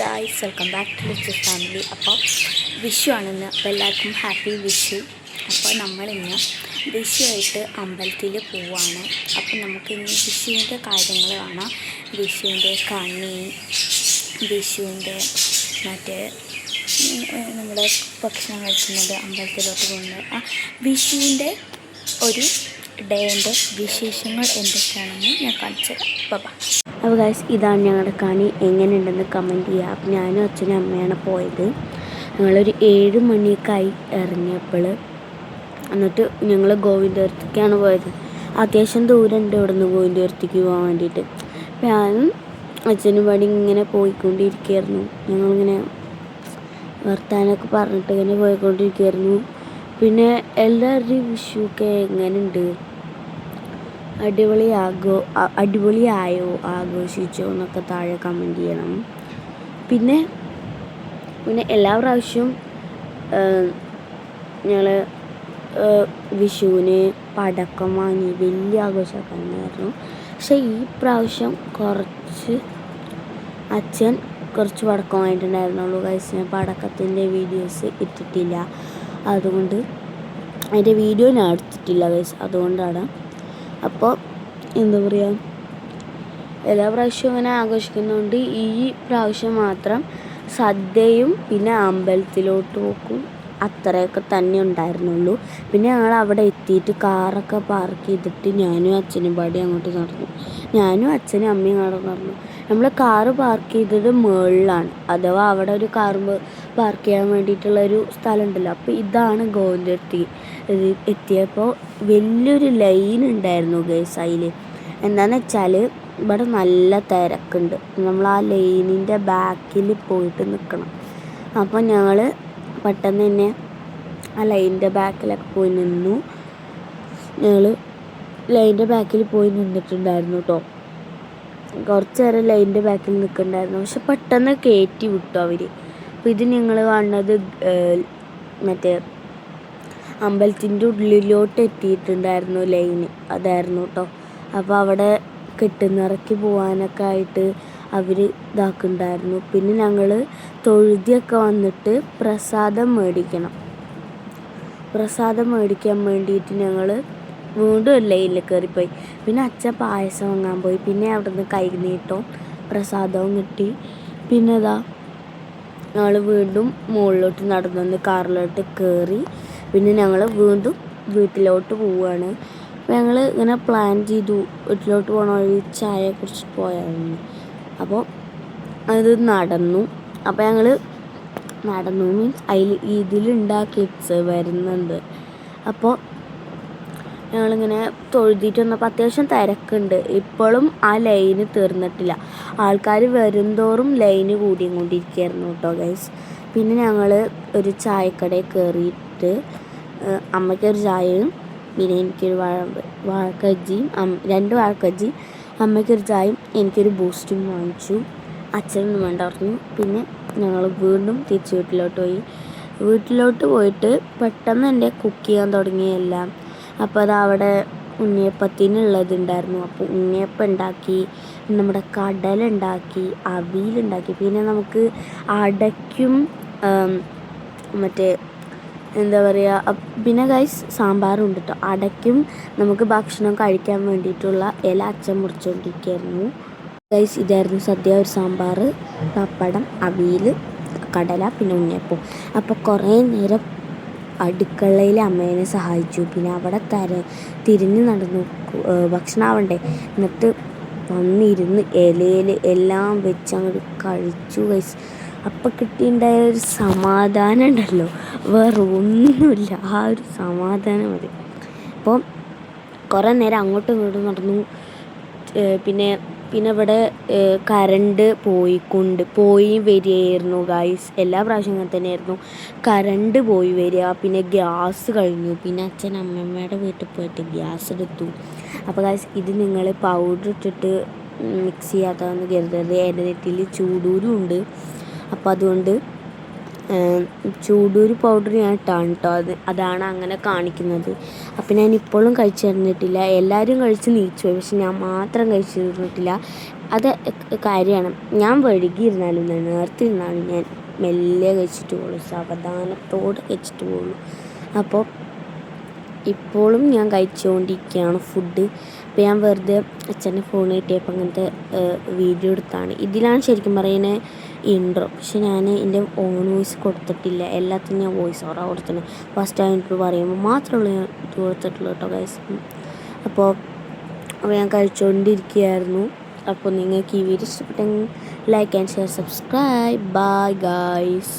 Guys, welcome back to Lichu family. അപ്പോൾ വിഷു ആണെന്ന്, അപ്പോൾ എല്ലാവർക്കും ഹാപ്പി വിഷു. അപ്പോൾ നമ്മളിന്ന് വിഷുവായിട്ട് അമ്പലത്തിൽ പോവാണ്. അപ്പോൾ നമുക്കിന്ന് വിഷുവിൻ്റെ കാര്യങ്ങൾ കാണാം. വിഷുവിൻ്റെ കണി, വിഷുവിൻ്റെ മറ്റേ നമ്മുടെ ഭക്ഷണം കഴിക്കുന്നത്, അമ്പലത്തിലോട്ട് പോകുന്നത്, വിഷുവിൻ്റെ ഒരു ഡേൻ്റെ വിശേഷങ്ങൾ എന്തൊക്കെയാണെന്ന് ഞാൻ കാണിച്ചു തരാം. അപ്പോൾ ഗൈസ്, ഇതാണ് ഞങ്ങളുടെ കണി. എങ്ങനെയുണ്ടെന്ന് കമൻറ്റ് ചെയ്യുക. അപ്പോൾ ഞാനും അച്ഛനും അമ്മയാണ് പോയത്. ഞങ്ങളൊരു 7 മണിയൊക്കെ ആയി ഇറങ്ങിയപ്പോൾ. എന്നിട്ട് ഞങ്ങൾ ഗോവിന്ദപുരത്തേക്കാണ് പോയത്. അത്യാവശ്യം ദൂരമുണ്ട് ഇവിടെ നിന്ന് ഗോവിന്ദപുരത്തേക്ക് പോകാൻ വേണ്ടിയിട്ട്. അപ്പോൾ ഞാനും അച്ഛനും പടി ഇങ്ങനെ പോയിക്കൊണ്ടിരിക്കുകയായിരുന്നു. ഞങ്ങളിങ്ങനെ വർത്താനമൊക്കെ പറഞ്ഞിട്ട് ഇങ്ങനെ പോയിക്കൊണ്ടിരിക്കുകയായിരുന്നു. പിന്നെ എല്ലാവരുടെയും വിഷുവൊക്കെ എങ്ങനെയുണ്ട്, അടിപൊളിയായോ, ആഘോഷിച്ചോ എന്നൊക്കെ താഴെ കമൻറ്റ് ചെയ്യണം. പിന്നെ എല്ലാ പ്രാവശ്യവും ഞങ്ങൾ വിഷുവിന് പടക്കം വാങ്ങി വലിയ ആഘോഷമാക്കാനായിരുന്നു. പക്ഷേ ഈ പ്രാവശ്യം അച്ഛൻ കുറച്ച് പടക്കം വാങ്ങിയിട്ടുണ്ടായിരുന്നുള്ളൂ. കഴിച്ച് പടക്കത്തിൻ്റെ വീഡിയോസ് ഇട്ടിട്ടില്ല, അതുകൊണ്ട് അതിൻ്റെ വീഡിയോ ഞാൻ എടുത്തിട്ടില്ല ഗൈസ്, അതുകൊണ്ടാണ്. അപ്പോൾ എന്താ പറയുക, എല്ലാ പ്രാവശ്യവും ഇങ്ങനെ ആഘോഷിക്കുന്നതുകൊണ്ട് ഈ പ്രാവശ്യം മാത്രം സദ്യയും പിന്നെ അമ്പലത്തിലോട്ട് പോക്കും അത്രയൊക്കെ തന്നെ ഉണ്ടായിരുന്നുള്ളൂ. പിന്നെ ഞങ്ങൾ അവിടെ എത്തിയിട്ട് കാറൊക്കെ പാർക്ക് ചെയ്തിട്ട് ഞാനും അച്ഛനും പാടി അങ്ങോട്ട് നടന്നു. ഞാനും അച്ഛനും അമ്മയും അങ്ങോട്ട് നടന്നു. നമ്മൾ കാറ് പാർക്ക് ചെയ്തത് മുകളിലാണ്, അഥവാ അവിടെ ഒരു കാറ് പാർക്ക് ചെയ്യാൻ വേണ്ടിയിട്ടുള്ളൊരു സ്ഥലം ഉണ്ടല്ലോ. അപ്പോൾ ഇതാണ് ഗോവിന്ദപുരത്ത് എത്തിയപ്പോൾ വലിയൊരു ലൈൻ ഉണ്ടായിരുന്നു ഗൈസ്. അതിൽ എന്താണെന്ന് വെച്ചാൽ ഇവിടെ നല്ല തിരക്കുണ്ട്. നമ്മൾ ആ ലൈനിൻ്റെ ബാക്കിൽ പോയിട്ട് നിൽക്കണം. അപ്പോൾ ഞങ്ങൾ പെട്ടെന്ന് തന്നെ ആ ലൈനിൻ്റെ ബാക്കിലൊക്കെ പോയി നിന്നു. ഞങ്ങൾ ലൈനിൻ്റെ ബാക്കിൽ പോയി നിന്നിട്ടുണ്ടായിരുന്നു കേട്ടോ. കുറച്ച് നേരം ലൈനിൻ്റെ ബാക്കിൽ നിൽക്കുന്നുണ്ടായിരുന്നു. പക്ഷെ പെട്ടെന്ന് കയറ്റി വിട്ടു അവർ. അപ്പോൾ ഇത് നിങ്ങൾ കാണുന്നത് മറ്റേ അമ്പലത്തിൻ്റെ ഉള്ളിലോട്ട് എത്തിയിട്ടുണ്ടായിരുന്നു ലൈന്, അതായിരുന്നു കേട്ടോ. അപ്പോൾ അവിടെ കെട്ടുനിറക്കി പോകാനൊക്കെ ആയിട്ട് അവർ ഇതാക്കുന്നുണ്ടായിരുന്നു. പിന്നെ ഞങ്ങൾ തൊഴുതിയൊക്കെ വന്നിട്ട് പ്രസാദം മേടിക്കാൻ വേണ്ടിയിട്ട് ഞങ്ങൾ വീണ്ടും ഒരു ലൈനിൽ കയറിപ്പോയി. പിന്നെ അച്ഛൻ പായസം വാങ്ങാൻ പോയി. പിന്നെ അവിടെ നിന്ന് കൈ നീട്ടവും പ്രസാദവും കിട്ടി. പിന്നെ ഞങ്ങൾ വീണ്ടും മുകളിലോട്ട് നടന്നു കാറിലോട്ട് കയറി. പിന്നെ ഞങ്ങൾ വീണ്ടും വീട്ടിലോട്ട് പോവുകയാണ്. അപ്പോൾ ഞങ്ങൾ ഇങ്ങനെ പ്ലാൻ ചെയ്തു വീട്ടിലോട്ട് പോകണ വഴി ചായ കുടിച്ചിട്ട് പോയായിരുന്നു. അപ്പോൾ അത് നടന്നു. അപ്പോൾ ഞങ്ങൾ നടന്നു മീൻസ് ഇതിലുണ്ടാ കിഡ്സ് വരുന്നുണ്ട്. അപ്പോൾ ഞങ്ങളിങ്ങനെ തൊഴുതിയിട്ട് വന്നപ്പോൾ അത്യാവശ്യം തിരക്കുണ്ട്. ഇപ്പോഴും ആ ലൈന് തീർന്നിട്ടില്ല. ആൾക്കാർ വരുംതോറും ലൈന് കൂടിക്കൊണ്ടിരിക്കുകയായിരുന്നു കേട്ടോ ഗൈസ്. പിന്നെ ഞങ്ങൾ ഒരു ചായക്കടയിൽ കയറിയിട്ട് അമ്മയ്ക്കൊരു ചായയും പിന്നെ എനിക്കൊരു വാഴക്കജ്ജിയും 2 വാഴക്കജ്ജിയും, അമ്മയ്ക്കൊരു ചായയും എനിക്കൊരു ബൂസ്റ്റും വാങ്ങിച്ചു. അച്ഛനൊന്നും വേണ്ട പറഞ്ഞു. പിന്നെ ഞങ്ങൾ വീണ്ടും തിരിച്ച് വീട്ടിലോട്ട് പോയിട്ട് പെട്ടെന്ന് എൻ്റെ കുക്ക് ചെയ്യാൻ തുടങ്ങിയെല്ലാം. അപ്പോൾ അതവിടെ ഉണ്ണിയപ്പത്തിനുള്ളതുണ്ടായിരുന്നു. അപ്പോൾ ഉണ്ണിയപ്പം ഉണ്ടാക്കി, നമ്മുടെ കടലുണ്ടാക്കി, അവിയലുണ്ടാക്കി. പിന്നെ നമുക്ക് അടയ്ക്കും മറ്റേ എന്താ പറയുക, പിന്നെ ഗൈസ് സാമ്പാറുണ്ട് കേട്ടോ. അടയ്ക്കും നമുക്ക് ഭക്ഷണം കഴിക്കാൻ വേണ്ടിയിട്ടുള്ള ഇല അച്ഛൻ മുറിച്ചുകൊണ്ടിരിക്കുകയായിരുന്നു ഗൈസ്. ഇതായിരുന്നു സദ്യ, ഒരു സാമ്പാർ, പപ്പടം, അവിയൽ, കടല, പിന്നെ ഉണ്ണിയപ്പം. അപ്പോൾ കുറേ നേരം അടുക്കളയിൽ അമ്മേനെ സഹായിച്ചു. പിന്നെ അവിടെ തിരിഞ്ഞ് നടന്നു, ഭക്ഷണം ആവണ്ടേ. എന്നിട്ട് വന്നിരുന്ന് ഇലയിൽ എല്ലാം വെച്ച് അങ്ങോട്ട് കഴിച്ചു ഗൈസ്. അപ്പം കിട്ടിയിട്ടുണ്ടായ ഒരു സമാധാനം ഉണ്ടല്ലോ, വേറെ ഒന്നുമില്ല. ആ ഒരു സമാധാനം മതി. അപ്പോൾ കുറേ നേരം അങ്ങോട്ടും ഇങ്ങോട്ടും നടന്നു. പിന്നെ ഇവിടെ കറണ്ട് പോയി വരികയായിരുന്നു ഗായ്സ്. എല്ലാ പ്രാവശ്യം അങ്ങനെ തന്നെയായിരുന്നു, കറണ്ട് പോയി വരിക. പിന്നെ ഗ്യാസ് കഴിഞ്ഞു. പിന്നെ അച്ഛൻ അമ്മമ്മയുടെ വീട്ടിൽ പോയിട്ട് ഗ്യാസ് എടുത്തു. അപ്പോൾ ഗായ്സ്, ഇത് നിങ്ങൾ പൗഡർ ഇട്ടിട്ട് മിക്സ് ചെയ്യാത്തതെന്ന് കരുതരുത്. എൻ്റെ നെറ്റിയിൽ ചൂടൂരും ഉണ്ട്. അപ്പോൾ അതുകൊണ്ട് ചൂടൂര് പൗഡർ ഞാൻ ഇട്ടാണ് കേട്ടോ. അതാണ് അങ്ങനെ കാണിക്കുന്നത്. അപ്പം ഞാൻ ഇപ്പോഴും കഴിച്ചു തന്നിട്ടില്ല. എല്ലാവരും കഴിച്ച് നീച്ചു പോയി, പക്ഷെ ഞാൻ മാത്രം കഴിച്ചു തീർന്നിട്ടില്ല. അത് കാര്യമാണ്. ഞാൻ വഴുകിയിരുന്നാലും നേരത്തെ ഇരുന്നാലും ഞാൻ മെല്ലെ കഴിച്ചിട്ട് പോകുള്ളൂ, സാവധാനത്തോടെ കഴിച്ചിട്ട് പോകുള്ളൂ. അപ്പോൾ ഇപ്പോഴും ഞാൻ കഴിച്ചുകൊണ്ടിരിക്കുകയാണ് ഫുഡ്. അപ്പോൾ ഞാൻ വെറുതെ അച്ഛൻ്റെ ഫോൺ കിട്ടിയപ്പോൾ അങ്ങനത്തെ വീഡിയോ എടുത്താണ്. ഇതിലാണ് ശരിക്കും പറയുന്നത് ഇൻട്രോ. പക്ഷെ ഞാൻ എൻ്റെ ഓൺ വോയിസ് കൊടുത്തിട്ടില്ല, എല്ലാത്തിനും ഞാൻ വോയിസ് ഓവറാണ് കൊടുത്തിട്ടുണ്ട്. ഫസ്റ്റ് ടൈം ഇപ്പോൾ പറയുമ്പോൾ മാത്രമേ ഞാൻ ഇത് കൊടുത്തിട്ടുള്ളൂ കേട്ടോ ഗൈസ്. അപ്പോൾ ഞാൻ കഴിച്ചുകൊണ്ടിരിക്കുകയായിരുന്നു. അപ്പോൾ നിങ്ങൾക്ക് ഈ വീഡിയോ ഇഷ്ടപ്പെട്ടെങ്കിൽ like and share, subscribe. Bye guys.